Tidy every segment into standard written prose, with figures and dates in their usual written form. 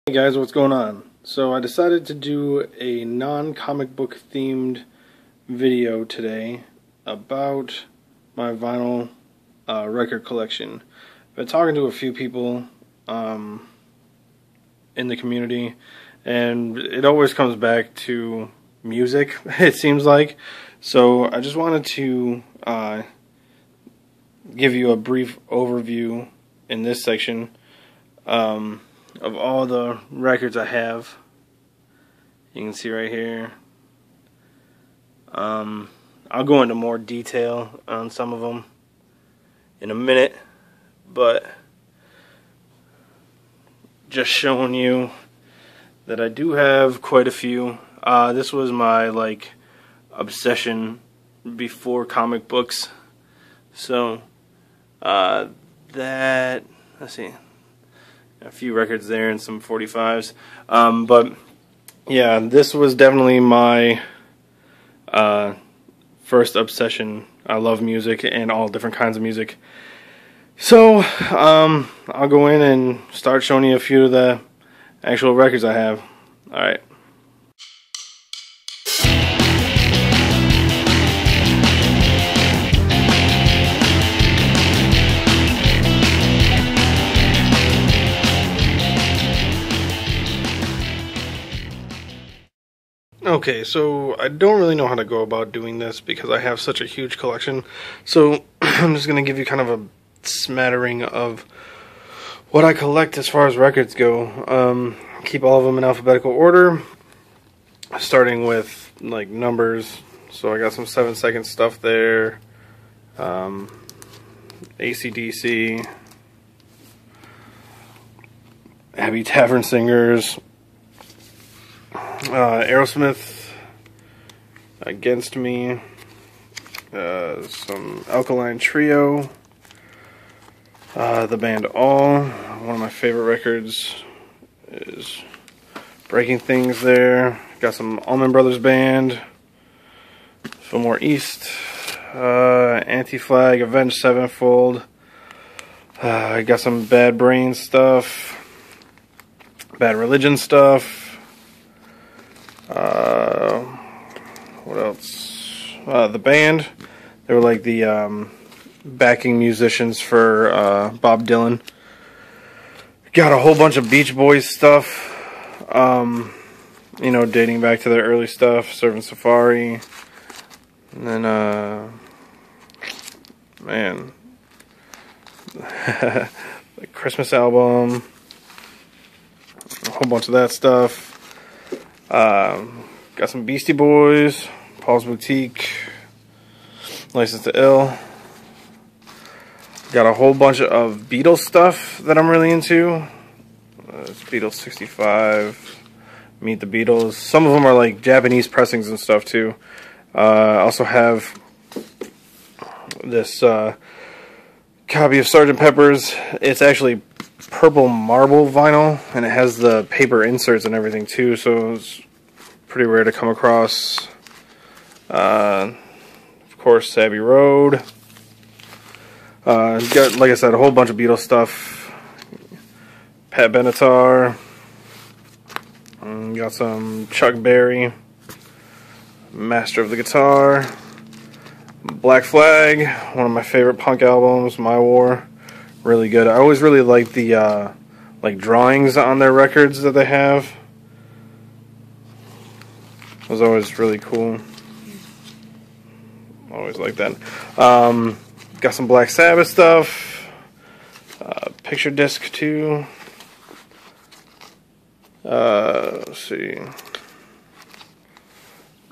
Hey guys, what's going on? So I decided to do a non-comic book themed video today about my vinyl record collection. I've been talking to a few people in the community, and it always comes back to music, it seems like. So I just wanted to give you a brief overview in this section of all the records I have. You can see right here. I'll go into more detail on some of them in a minute, but just showing you that I do have quite a few. This was my obsession before comic books. So that, let's see, a few records there and some 45s. But yeah, this was definitely my first obsession. I love music and all different kinds of music. So I'll go in and start showing you a few of the actual records I have. Alright. Okay, so I don't really know how to go about doing this because I have such a huge collection. So I'm just going to give you kind of a smattering of what I collect as far as records go. Keep all of them in alphabetical order, starting with numbers. So I got some 7-second stuff there. AC/DC, Abbey Tavern Singers, Aerosmith, Against Me, some Alkaline Trio, the band All. One of my favorite records is Breaking Things there. Got some Allman Brothers Band, Fillmore East, Anti-Flag, Avenged Sevenfold. I got some Bad Brain stuff, Bad Religion stuff. What else? The band. They were like the backing musicians for Bob Dylan. Got a whole bunch of Beach Boys stuff. You know, dating back to their early stuff. Surfing Safari. And then, man, the Christmas album. A whole bunch of that stuff. Got some Beastie Boys, Paul's Boutique, License to Ill. Got a whole bunch of Beatles stuff that I'm really into. It's Beatles 65, Meet the Beatles. Some of them are like Japanese pressings and stuff too. I also have this copy of Sgt. Pepper's. It's actually purple marble vinyl, and it has the paper inserts and everything too, so it's pretty rare to come across. Of course, Abbey Road. Got, like I said, a whole bunch of Beatles stuff. Pat Benatar. Got some Chuck Berry, Master of the Guitar. Black Flag, one of my favorite punk albums. My War, really good. I always really like the drawings on their records that they have. It was always really cool. Always like that. Got some Black Sabbath stuff. Picture disc too. Let's see.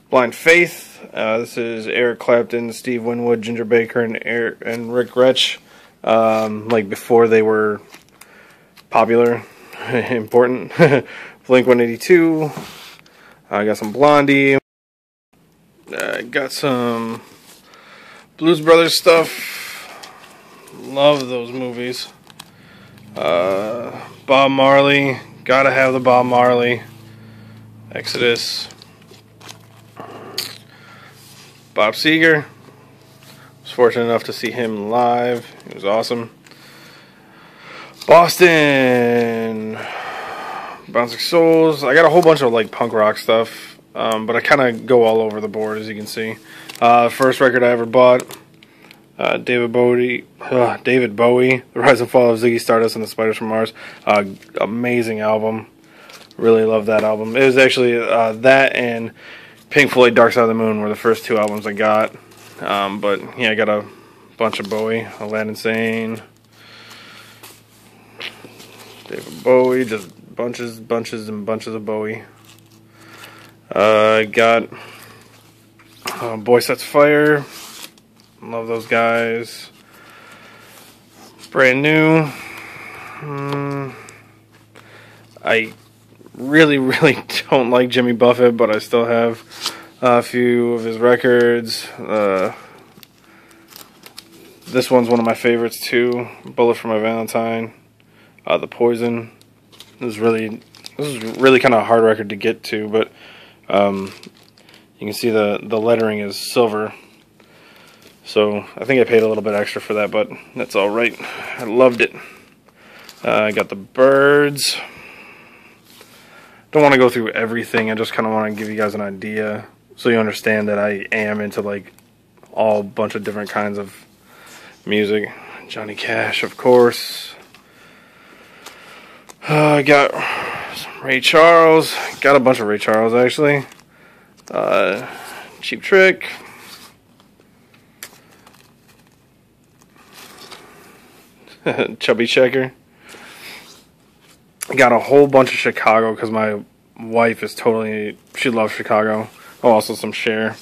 Blind Faith. This is Eric Clapton, Steve Winwood, Ginger Baker, and Rick Gretsch. Before they were popular, important. Blink 182. I got some Blondie. Got some Blues Brothers stuff. Love those movies. Bob Marley. Gotta have the Bob Marley. Exodus. Bob Seger. Was fortunate enough to see him live. He was awesome. Boston. Bouncing Souls. I got a whole bunch of like punk rock stuff, but I kind of go all over the board, as you can see. First record I ever bought, David Bowie, The Rise and Fall of Ziggy Stardust and the Spiders from Mars. Amazing album. Really love that album. It was actually that and Pink Floyd Dark Side of the Moon were the first two albums I got. But yeah, I got a bunch of Bowie, Aladdin Sane, David Bowie, just bunches and bunches of Bowie. Got Boy Sets Fire. Love those guys. Brand new. I really don't like Jimmy Buffett, but I still have a few of his records. This one's one of my favorites too. Bullet for My Valentine. The Poison. This is really kind of a hard record to get to, but you can see the lettering is silver. So I think I paid a little bit extra for that, but that's all right. I loved it. I got the Birds. Don't want to go through everything. I just kind of want to give you guys an idea so you understand that I am into like all bunch of different kinds of music. Johnny Cash, of course. I got some Ray Charles. Got a bunch of Ray Charles actually. Cheap Trick. Chubby Checker. Got a whole bunch of Chicago because my wife is she loves Chicago. Oh, also some Cher.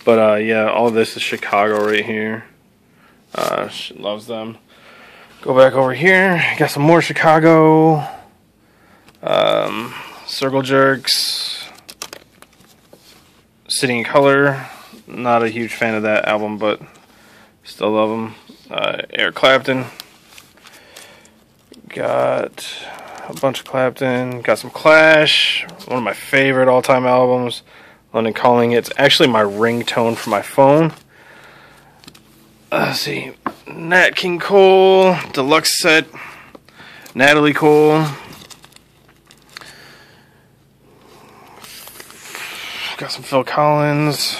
But yeah, all this is Chicago right here. She loves them. Go back over here. Got some more Chicago. Circle Jerks. City in Color. Not a huge fan of that album, but still love them. Eric Clapton. Got a bunch of Clapton. Got some Clash. One of my favorite all-time albums. London Calling. It's actually my ringtone for my phone. Let's see. Nat King Cole. Deluxe set. Natalie Cole. Got some Phil Collins.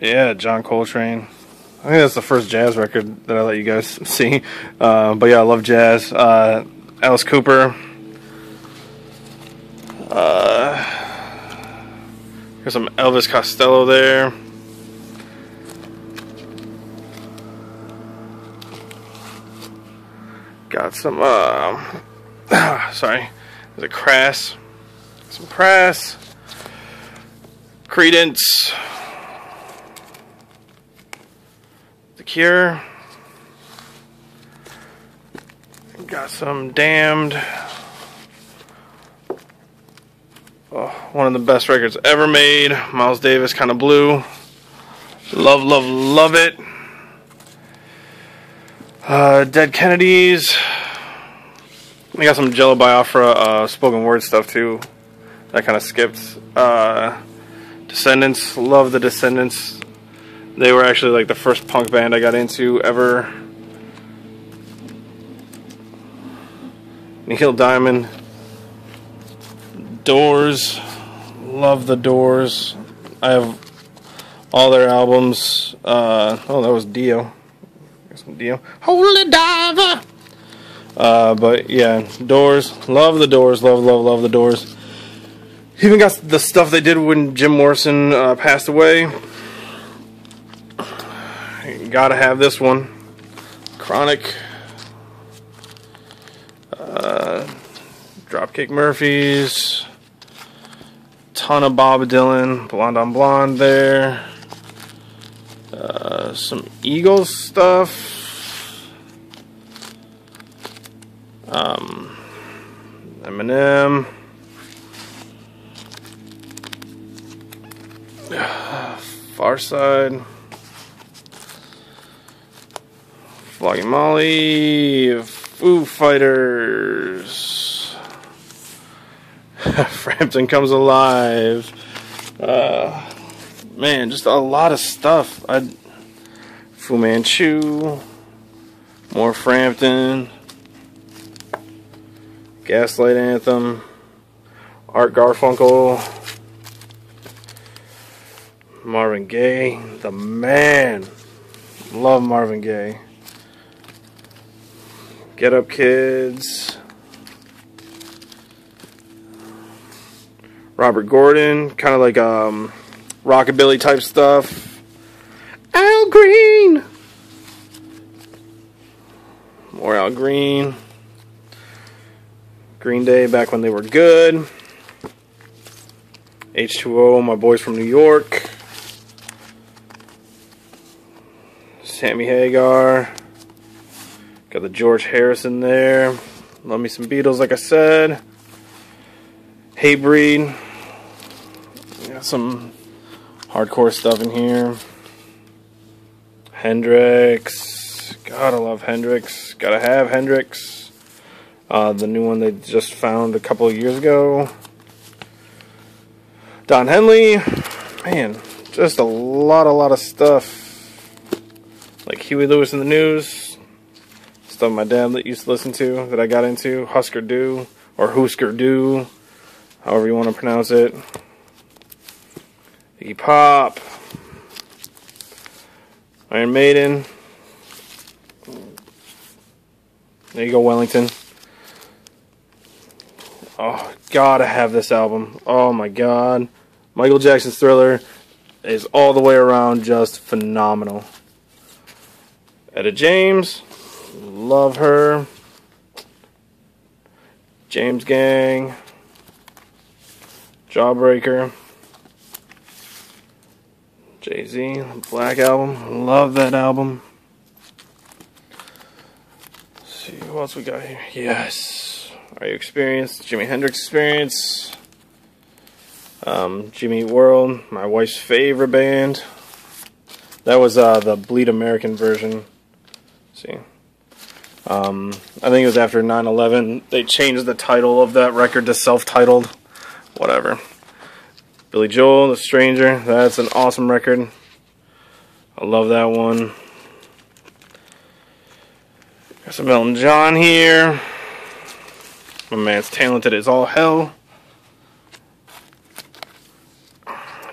Yeah, John Coltrane. I think that's the first jazz record that I let you guys see. But yeah, I love jazz. Alice Cooper. There's some Elvis Costello there. Got some, sorry. There's a Crass. Some Crass. Creedence. The Cure. Got some Damned. Oh, one of the best records ever made. Miles Davis, Kind of Blue. Love it. Dead Kennedys. I got some Jello Biafra spoken word stuff too. That kind of skipped. Descendants. Love the Descendants. They were actually like the first punk band I got into ever. Neil Diamond. Doors. Love the Doors. I have all their albums. Oh, that was Dio. Some Dio. Holy Diver. But yeah, Doors. Love the Doors. Love the Doors. Even got the stuff they did when Jim Morrison passed away. Gotta have this one. Chronic. Dropkick Murphys. Ton of Bob Dylan. Blonde on Blonde there. Some Eagles stuff. Eminem. Farside. Flogging Molly. Foo Fighters. Frampton Comes Alive. Man, just a lot of stuff. Fu Manchu. More Frampton. Gaslight Anthem, Art Garfunkel, Marvin Gaye, the man. Love Marvin Gaye. Get Up Kids, Robert Gordon, kind of like rockabilly type stuff. Al Green, more Al Green. Green Day back when they were good. H2O, my boys from New York. Sammy Hagar. Got the George Harrison there. Love me some Beatles, like I said. Hatebreed. Got some hardcore stuff in here. Hendrix. Gotta love Hendrix. Gotta have Hendrix. The new one they just found a couple of years ago. Don Henley. Man, just a lot of stuff. Like Huey Lewis in the News. Stuff my dad used to listen to that I got into. Husker Du or Husker Du, however you want to pronounce it. Iggy Pop, Iron Maiden. There you go, Wellington. Oh, gotta have this album. Oh my god. Michael Jackson's Thriller is all the way around just phenomenal. Etta James. Love her. James Gang. Jawbreaker. Jay-Z, Black Album. Love that album. Let's see, who else we got here? Yes. Are You Experienced? Jimi Hendrix Experience. Jimmy Eat World, my wife's favorite band. That was the Bleed American version. Let's see. I think it was after 9/11. They changed the title of that record to self-titled. Whatever. Billy Joel, The Stranger. That's an awesome record. I love that one. Got some Elton John here. My man's talented as all hell.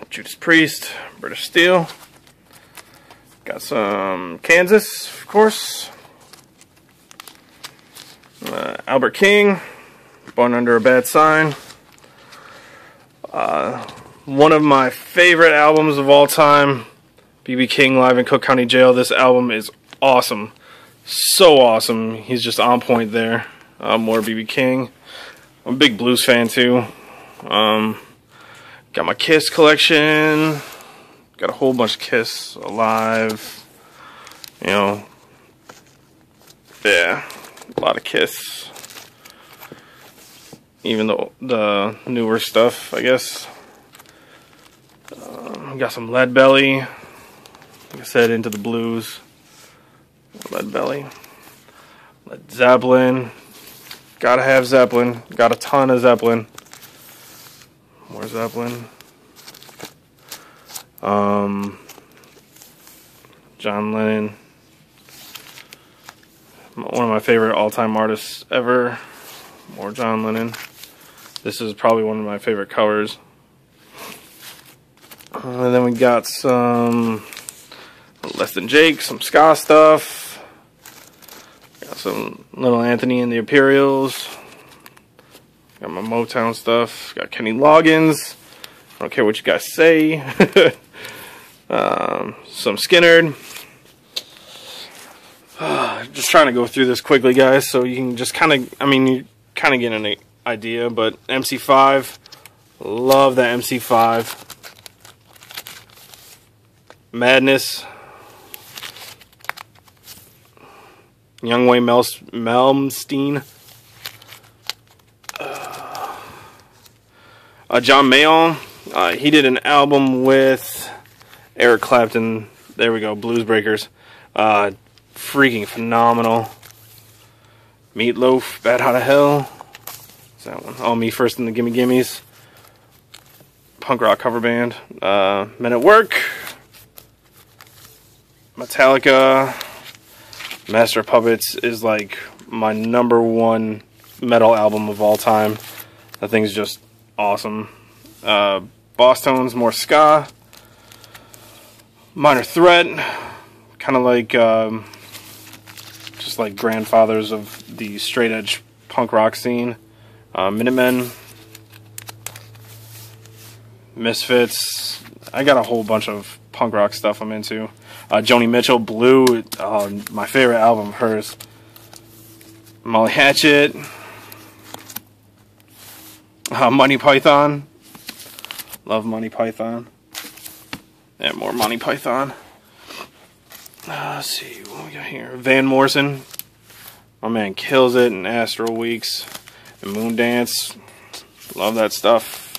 Judas Priest, British Steel. Got some Kansas, of course. Albert King, Born Under a Bad Sign. One of my favorite albums of all time, B.B. King live in Cook County Jail. This album is awesome. So awesome. He's just on point there. More B.B. King. I'm a big blues fan too. Got my Kiss collection. Got a whole bunch of Kiss. Alive. You know. Yeah. A lot of Kiss. Even the newer stuff, I guess. Got some Lead Belly. Like I said, into the blues. Lead Belly. Led Zeppelin. Gotta have Zeppelin. Got a ton of Zeppelin. More Zeppelin. John Lennon. One of my favorite all-time artists ever. More John Lennon. This is probably one of my favorite covers. And then we got some Less Than Jake, some ska stuff. Got some Little Anthony and the Imperials. Got my Motown stuff. Got Kenny Loggins. I don't care what you guys say. Some Skinner. Just trying to go through this quickly, guys, so you can just kind of, you kind of get an idea. But MC5, love that MC5. Madness. Youngway Malmsteen. John Mayall. He did an album with Eric Clapton. There we go, Blues Breakers. Freaking phenomenal. Meatloaf, Bad Out of Hell. What's that one? Oh, Me First and the Gimme Gimmes. Punk rock cover band. Men at Work. Metallica. Master of Puppets is like my #1 metal album of all time. That thing's just awesome. Boss Tones, more ska. Minor Threat, kind of like just like grandfathers of the straight edge punk rock scene. Minutemen, Misfits. I got a whole bunch of punk rock stuff I'm into. Joni Mitchell, Blue, my favorite album of hers. Molly Hatchet, Monty Python. Love Monty Python. Yeah, more Monty Python. Let's see what we got here. Van Morrison. My man kills it in Astral Weeks and Moondance. Love that stuff.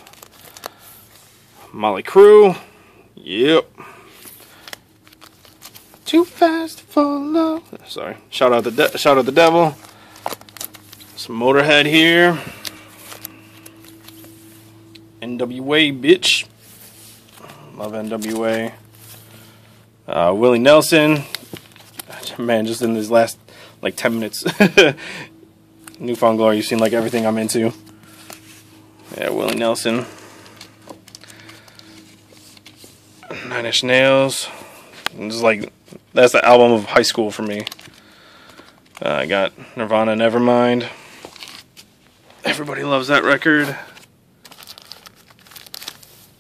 Molly Crew. Yep. Too fast for love. Sorry. Shout out the devil. Some Motorhead here. NWA, bitch. Love NWA. Willie Nelson. Man, just in these last like 10 minutes. Newfound Glory, you've seen like everything I'm into. Yeah, Willie Nelson. Nine Inch Nails. It's like, that's the album of high school for me. I got Nirvana, Nevermind. Everybody loves that record.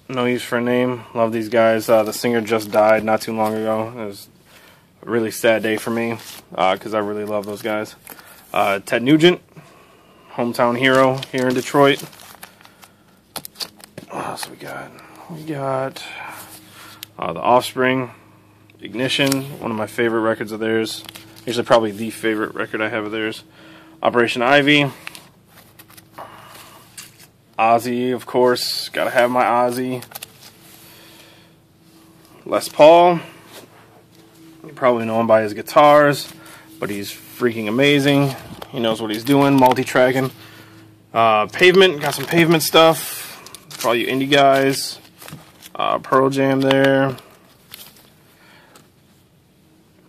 No Use for a Name. Love these guys. The singer just died not too long ago. It was a really sad day for me because I really love those guys. Ted Nugent, hometown hero here in Detroit. What else we got? We got The Offspring, Ignition, one of my favorite records of theirs. Actually, probably the favorite record I have of theirs. Operation Ivy. Ozzy, of course. Gotta have my Ozzy. Les Paul. You probably know him by his guitars, but he's freaking amazing. He knows what he's doing, multi-tracking. Pavement, got some Pavement stuff for all you indie guys. Pearl Jam there.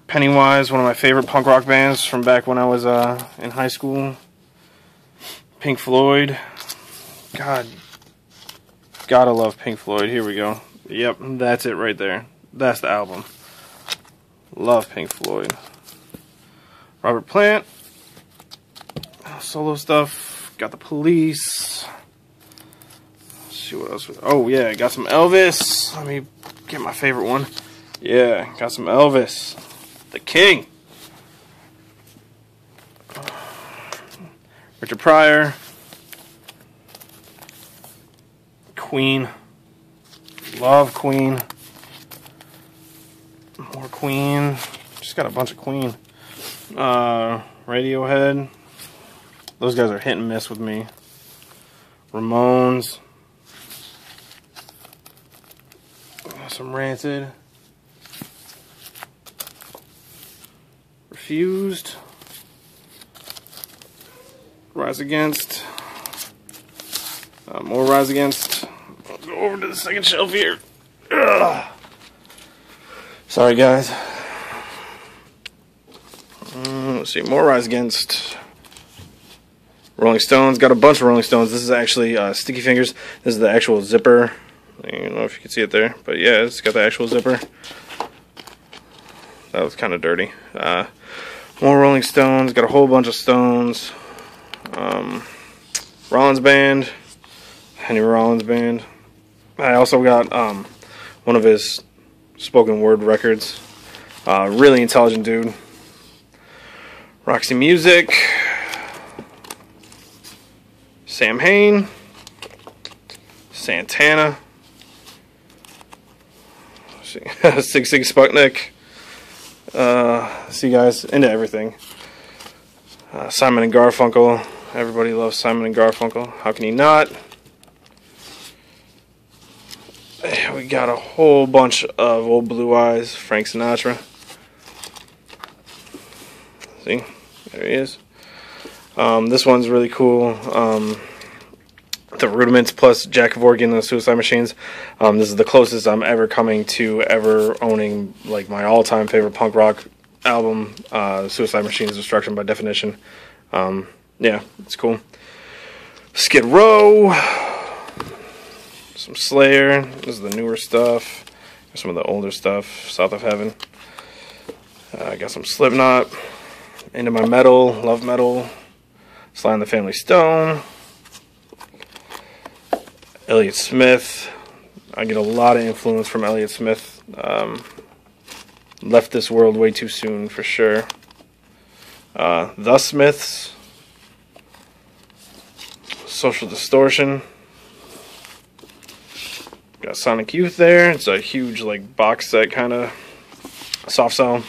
Pennywise, one of my favorite punk rock bands from back when I was in high school. Pink Floyd. God, gotta love Pink Floyd. Here we go. Yep, that's it right there. That's the album. Love Pink Floyd. Robert Plant. Solo stuff. Got the Police. Let's see what else. Oh yeah, got some Elvis. Let me get my favorite one. Yeah, got some Elvis. The King. Richard Pryor. Queen. Love Queen. More Queen. Just got a bunch of Queen. Radiohead. Those guys are hit and miss with me. Ramones. Some Rancid. Refused. Rise Against. More Rise Against. I'll go over to the second shelf here. Ugh. Sorry, guys. Let's see. More Rise Against. Rolling Stones. Got a bunch of Rolling Stones. This is actually Sticky Fingers. This is the actual zipper. I don't know if you can see it there, but yeah, it's got the actual zipper. That was kind of dirty. More Rolling Stones. Got a whole bunch of Stones. Rollins Band. Henry Rollins Band. I also got one of his spoken word records. Really intelligent dude. Roxy Music. Sam Hain. Santana. Sig Sig Sputnik. See, guys, into everything. Simon and Garfunkel. Everybody loves Simon and Garfunkel. How can you not? We got a whole bunch of old Blue Eyes. Frank Sinatra. See? There he is. This one's really cool. The Rudiments plus Jack Kevorkian and the Suicide Machines. This is the closest I'm ever coming to ever owning like my all-time favorite punk rock album, Suicide Machines Destruction by Definition. yeah, it's cool. Skid Row, some Slayer. This is the newer stuff. Some of the older stuff. South of Heaven. I got some Slipknot. Into My Metal, Love Metal. Sly and the Family Stone. Elliott Smith. I get a lot of influence from Elliott Smith. Left this world way too soon, for sure. The Smiths. Social Distortion. Got Sonic Youth there. It's a huge, like, box set kind of soft sell.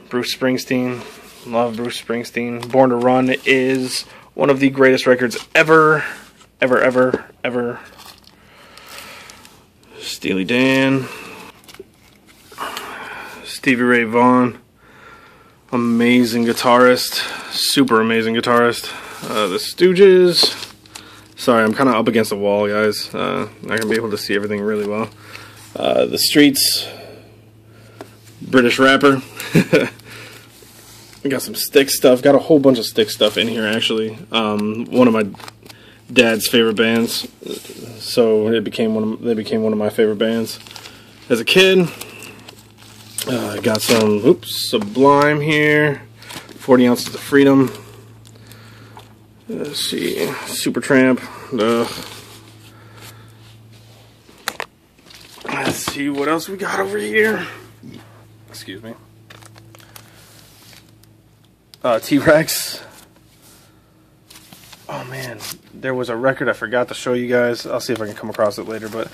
Bruce Springsteen. Love Bruce Springsteen. Born to Run is one of the greatest records ever. Ever. Steely Dan. Stevie Ray Vaughan. Amazing guitarist. Super amazing guitarist. The Stooges. Sorry, I'm kind of up against the wall, guys. Not going to be able to see everything really well. The Streets. British rapper. I got some Stick stuff. Got a whole bunch of Stick stuff in here, actually. One of my dad's favorite bands. So they became one of my favorite bands as a kid. I got some Sublime here. 40 Ounces of Freedom. Let's see, Supertramp. Let's see what else we got over here. Excuse me. T-Rex. Oh man, there was a record I forgot to show you guys. I'll see if I can come across it later, but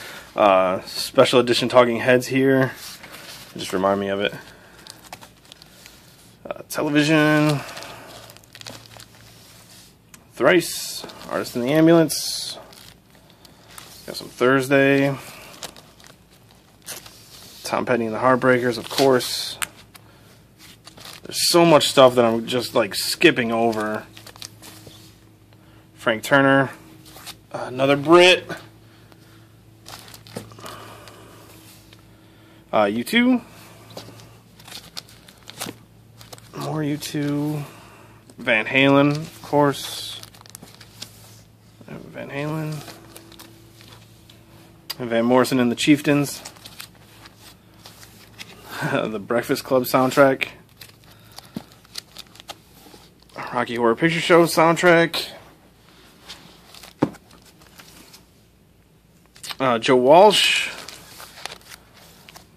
special edition Talking Heads here. Just remind me of it. Television. Thrice, Artist in the Ambulance. Got some Thursday. Tom Petty and the Heartbreakers, of course. There's so much stuff that I'm just like skipping over. Frank Turner. Another Brit. U2. More U2. Van Halen, of course. Van Halen. Van Morrison and the Chieftains. The Breakfast Club soundtrack. Rocky Horror Picture Show soundtrack. Joe Walsh.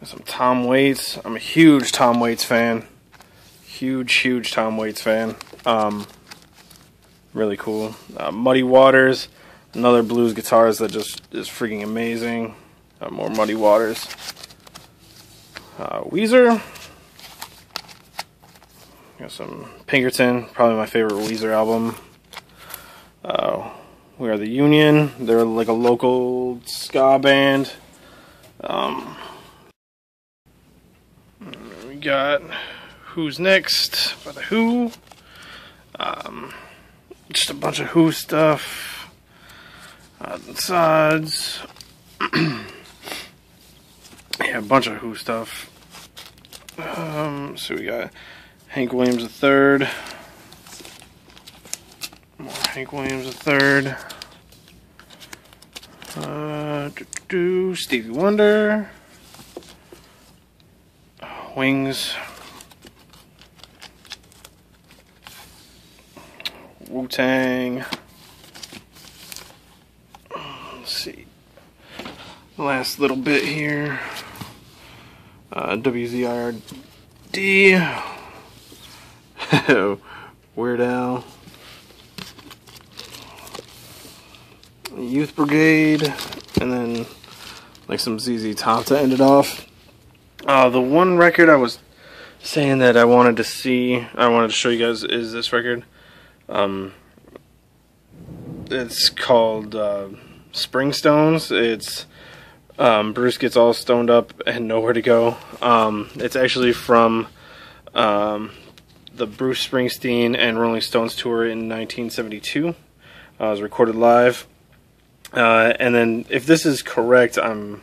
Some Tom Waits. I'm a huge Tom Waits fan. Huge Tom Waits fan. Really cool. Muddy Waters, another blues guitarist that just is freaking amazing. More Muddy Waters. Weezer. Got some Pinkerton, probably my favorite Weezer album. We Are the Union. They're like a local ska band. We got Who's Next by The Who. Just a bunch of Who stuff. Sods. Yeah, a bunch of Who stuff. So we got Hank Williams III. More Hank Williams III. Stevie Wonder. Wings. Wu-Tang. Let's see. Last little bit here. WZRD. Weird Al. Youth Brigade. And then like some ZZ Top to end it off. The one record I was saying that I wanted to show you guys is this record. It's called Springstones. It's Bruce Gets All Stoned Up and Nowhere to Go. It's actually from the Bruce Springsteen and Rolling Stones tour in 1972. It was recorded live. And then, if this is correct, I've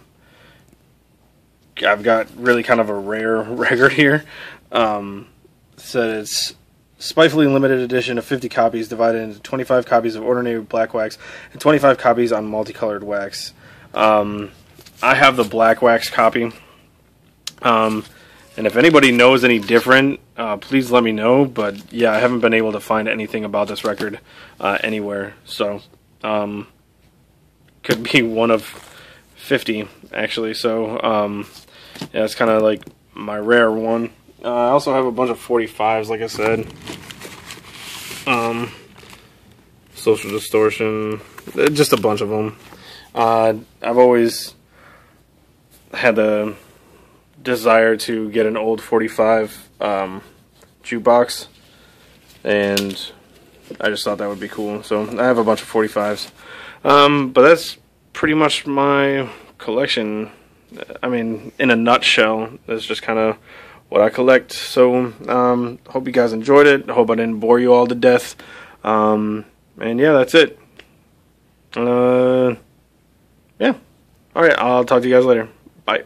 got really kind of a rare record here. So it's spitefully limited edition of 50 copies divided into 25 copies of ordinary black wax and 25 copies on multicolored wax. I have the black wax copy. And if anybody knows any different, please let me know. But yeah, I haven't been able to find anything about this record anywhere. So could be one of 50 actually. So yeah, it's kind of like my rare one. I also have a bunch of 45s, like I said. Social Distortion, just a bunch of them. I've always had the desire to get an old 45 jukebox, and I just thought that would be cool. So I have a bunch of 45s. But that's pretty much my collection. I mean, in a nutshell, that's just kind of what I collect. So hope you guys enjoyed it. I hope I didn't bore you all to death. And yeah, that's it. Yeah. Alright, I'll talk to you guys later. Bye.